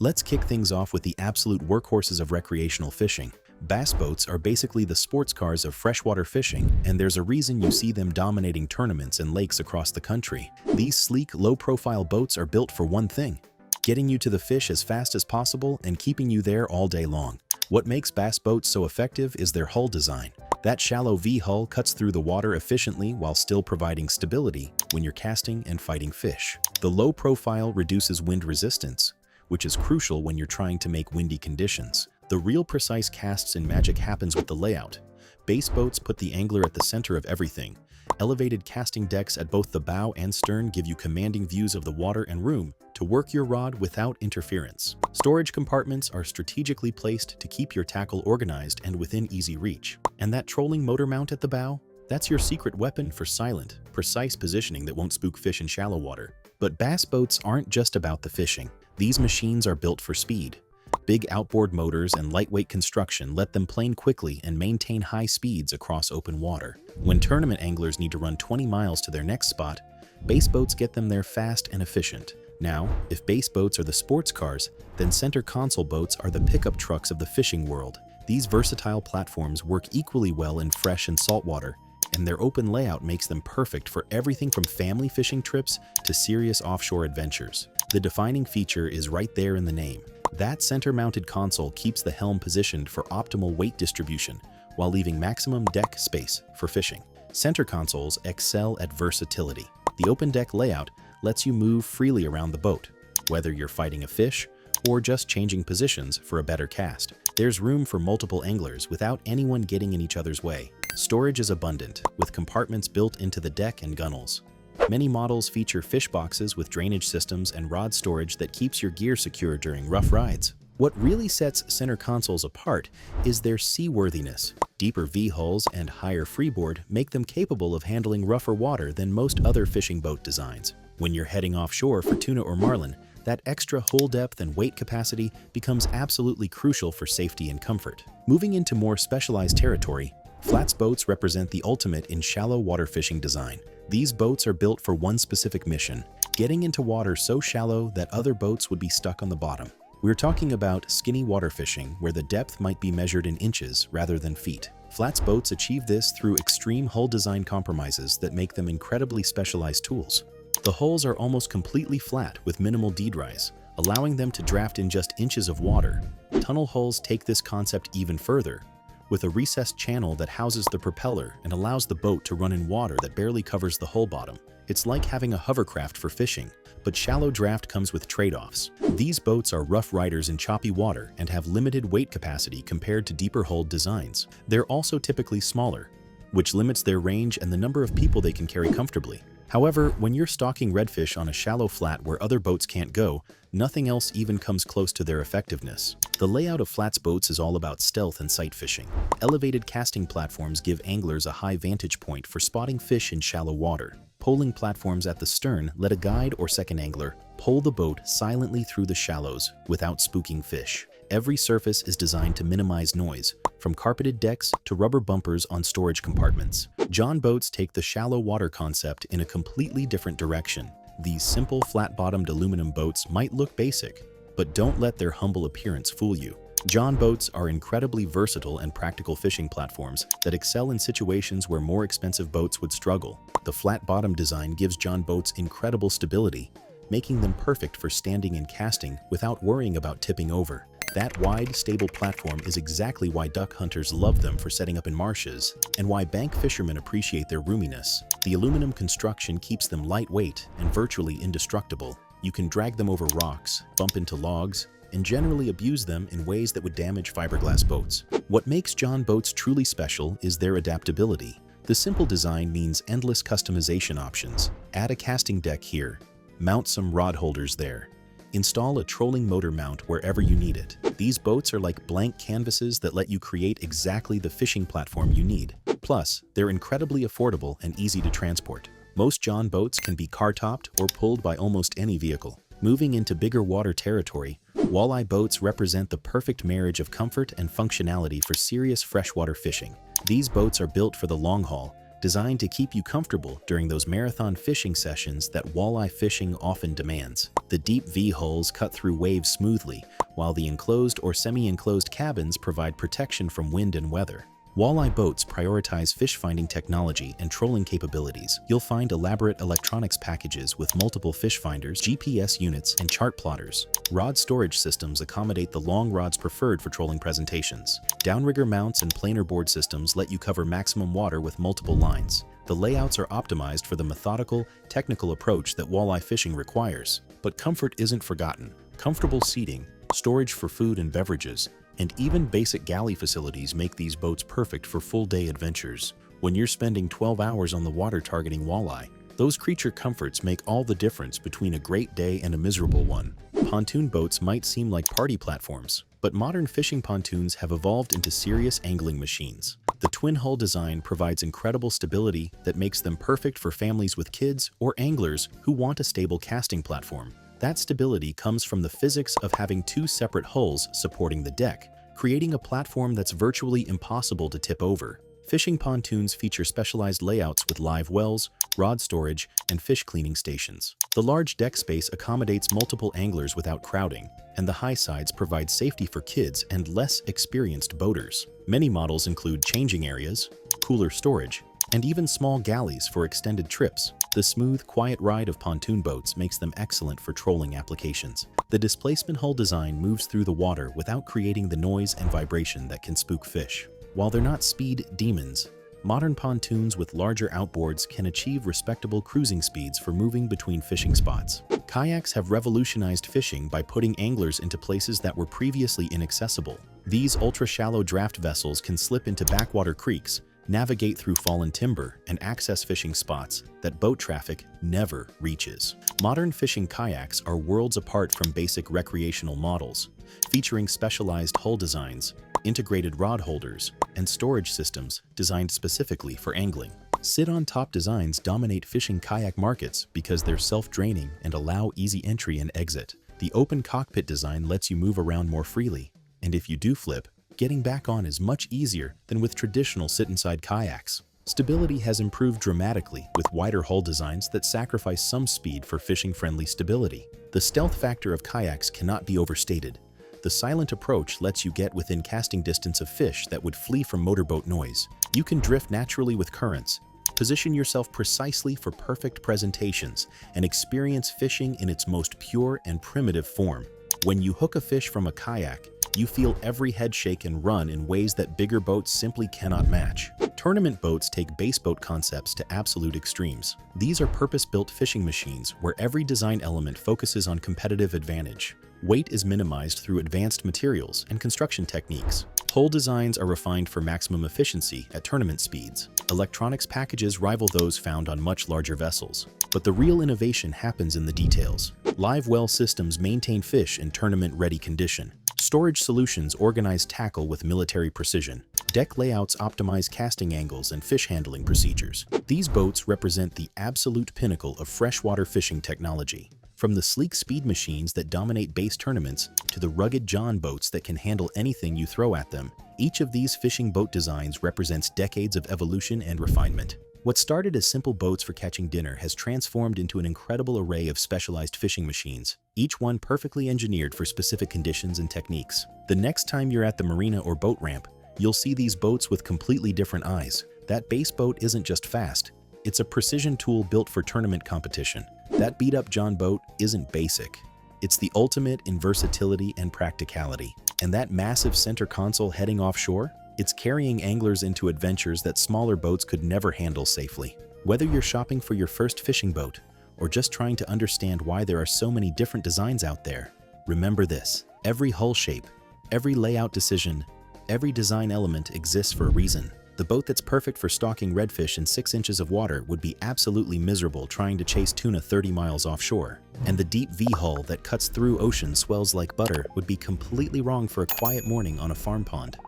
Let's kick things off with the absolute workhorses of recreational fishing. Bass boats are basically the sports cars of freshwater fishing, and there's a reason you see them dominating tournaments and lakes across the country. These sleek, low-profile boats are built for one thing: getting you to the fish as fast as possible and keeping you there all day long. What makes bass boats so effective is their hull design. That shallow V-hull cuts through the water efficiently while still providing stability when you're casting and fighting fish. The low profile reduces wind resistance, which is crucial when you're trying to make windy conditions. The real precise casts and magic happens with the layout. Bass boats put the angler at the center of everything. Elevated casting decks at both the bow and stern give you commanding views of the water and room to work your rod without interference. Storage compartments are strategically placed to keep your tackle organized and within easy reach. And that trolling motor mount at the bow? That's your secret weapon for silent, precise positioning that won't spook fish in shallow water. But bass boats aren't just about the fishing. These machines are built for speed. Big outboard motors and lightweight construction let them plane quickly and maintain high speeds across open water. When tournament anglers need to run 20 miles to their next spot, bass boats get them there fast and efficient. Now, if bass boats are the sports cars, then center console boats are the pickup trucks of the fishing world. These versatile platforms work equally well in fresh and saltwater, and their open layout makes them perfect for everything from family fishing trips to serious offshore adventures. The defining feature is right there in the name. That center-mounted console keeps the helm positioned for optimal weight distribution while leaving maximum deck space for fishing. Center consoles excel at versatility. The open deck layout lets you move freely around the boat, whether you're fighting a fish or just changing positions for a better cast. There's room for multiple anglers without anyone getting in each other's way. Storage is abundant, with compartments built into the deck and gunnels. Many models feature fish boxes with drainage systems and rod storage that keeps your gear secure during rough rides. What really sets center consoles apart is their seaworthiness. Deeper V-hulls and higher freeboard make them capable of handling rougher water than most other fishing boat designs. When you're heading offshore for tuna or marlin, that extra hull depth and weight capacity becomes absolutely crucial for safety and comfort. Moving into more specialized territory, flats boats represent the ultimate in shallow water fishing design. These boats are built for one specific mission: getting into water so shallow that other boats would be stuck on the bottom. We're talking about skinny water fishing, where the depth might be measured in inches rather than feet. Flats boats achieve this through extreme hull design compromises that make them incredibly specialized tools. The hulls are almost completely flat with minimal dead rise, allowing them to draft in just inches of water. Tunnel hulls take this concept even further, with a recessed channel that houses the propeller and allows the boat to run in water that barely covers the hull bottom. It's like having a hovercraft for fishing, but shallow draft comes with trade-offs. These boats are rough riders in choppy water and have limited weight capacity compared to deeper hulled designs. They're also typically smaller, which limits their range and the number of people they can carry comfortably. However, when you're stalking redfish on a shallow flat where other boats can't go, nothing else even comes close to their effectiveness. The layout of flats boats is all about stealth and sight fishing. Elevated casting platforms give anglers a high vantage point for spotting fish in shallow water. Poling platforms at the stern let a guide or second angler pole the boat silently through the shallows without spooking fish. Every surface is designed to minimize noise, from carpeted decks to rubber bumpers on storage compartments. John boats take the shallow water concept in a completely different direction. These simple flat-bottomed aluminum boats might look basic, but don't let their humble appearance fool you. John boats are incredibly versatile and practical fishing platforms that excel in situations where more expensive boats would struggle. The flat-bottom design gives John boats incredible stability, making them perfect for standing and casting without worrying about tipping over. That wide, stable platform is exactly why duck hunters love them for setting up in marshes, and why bank fishermen appreciate their roominess. The aluminum construction keeps them lightweight and virtually indestructible. You can drag them over rocks, bump into logs, and generally abuse them in ways that would damage fiberglass boats. What makes John boats truly special is their adaptability. The simple design means endless customization options. Add a casting deck here, mount some rod holders there, install a trolling motor mount wherever you need it. These boats are like blank canvases that let you create exactly the fishing platform you need. Plus, they're incredibly affordable and easy to transport. Most John boats can be car-topped or pulled by almost any vehicle. Moving into bigger water territory, walleye boats represent the perfect marriage of comfort and functionality for serious freshwater fishing. These boats are built for the long haul, designed to keep you comfortable during those marathon fishing sessions that walleye fishing often demands. The deep V-hulls cut through waves smoothly, while the enclosed or semi-enclosed cabins provide protection from wind and weather. Walleye boats prioritize fish-finding technology and trolling capabilities. You'll find elaborate electronics packages with multiple fish finders, GPS units, and chart plotters. Rod storage systems accommodate the long rods preferred for trolling presentations. Downrigger mounts and planer board systems let you cover maximum water with multiple lines. The layouts are optimized for the methodical, technical approach that walleye fishing requires. But comfort isn't forgotten. Comfortable seating, storage for food and beverages, and even basic galley facilities make these boats perfect for full-day adventures. When you're spending 12 hours on the water targeting walleye, those creature comforts make all the difference between a great day and a miserable one. Pontoon boats might seem like party platforms, but modern fishing pontoons have evolved into serious angling machines. The twin-hull design provides incredible stability that makes them perfect for families with kids or anglers who want a stable casting platform. That stability comes from the physics of having two separate hulls supporting the deck, creating a platform that's virtually impossible to tip over. Fishing pontoons feature specialized layouts with live wells, rod storage, and fish cleaning stations. The large deck space accommodates multiple anglers without crowding, and the high sides provide safety for kids and less experienced boaters. Many models include changing areas, cooler storage, and even small galleys for extended trips. The smooth, quiet ride of pontoon boats makes them excellent for trolling applications. The displacement hull design moves through the water without creating the noise and vibration that can spook fish. While they're not speed demons, modern pontoons with larger outboards can achieve respectable cruising speeds for moving between fishing spots. Kayaks have revolutionized fishing by putting anglers into places that were previously inaccessible. These ultra-shallow draft vessels can slip into backwater creeks, navigate through fallen timber, and access fishing spots that boat traffic never reaches. Modern fishing kayaks are worlds apart from basic recreational models, featuring specialized hull designs, integrated rod holders, and storage systems designed specifically for angling. Sit-on-top designs dominate fishing kayak markets because they're self-draining and allow easy entry and exit. The open cockpit design lets you move around more freely, and if you do flip, getting back on is much easier than with traditional sit-inside kayaks. Stability has improved dramatically with wider hull designs that sacrifice some speed for fishing-friendly stability. The stealth factor of kayaks cannot be overstated. The silent approach lets you get within casting distance of fish that would flee from motorboat noise. You can drift naturally with currents, position yourself precisely for perfect presentations, and experience fishing in its most pure and primitive form. When you hook a fish from a kayak, you feel every head shake and run in ways that bigger boats simply cannot match. Tournament boats take base boat concepts to absolute extremes. These are purpose-built fishing machines where every design element focuses on competitive advantage. Weight is minimized through advanced materials and construction techniques. Hull designs are refined for maximum efficiency at tournament speeds. Electronics packages rival those found on much larger vessels. But the real innovation happens in the details. Live well systems maintain fish in tournament-ready condition. Storage solutions organize tackle with military precision. Deck layouts optimize casting angles and fish handling procedures. These boats represent the absolute pinnacle of freshwater fishing technology. From the sleek speed machines that dominate base tournaments to the rugged John boats that can handle anything you throw at them, each of these fishing boat designs represents decades of evolution and refinement. What started as simple boats for catching dinner has transformed into an incredible array of specialized fishing machines, each one perfectly engineered for specific conditions and techniques. The next time you're at the marina or boat ramp, you'll see these boats with completely different eyes. That base boat isn't just fast, it's a precision tool built for tournament competition. That beat-up John boat isn't basic. It's the ultimate in versatility and practicality. And that massive center console heading offshore? It's carrying anglers into adventures that smaller boats could never handle safely. Whether you're shopping for your first fishing boat or just trying to understand why there are so many different designs out there, remember this: every hull shape, every layout decision, every design element exists for a reason. The boat that's perfect for stalking redfish in 6 inches of water would be absolutely miserable trying to chase tuna 30 miles offshore. And the deep V-hull that cuts through ocean swells like butter would be completely wrong for a quiet morning on a farm pond.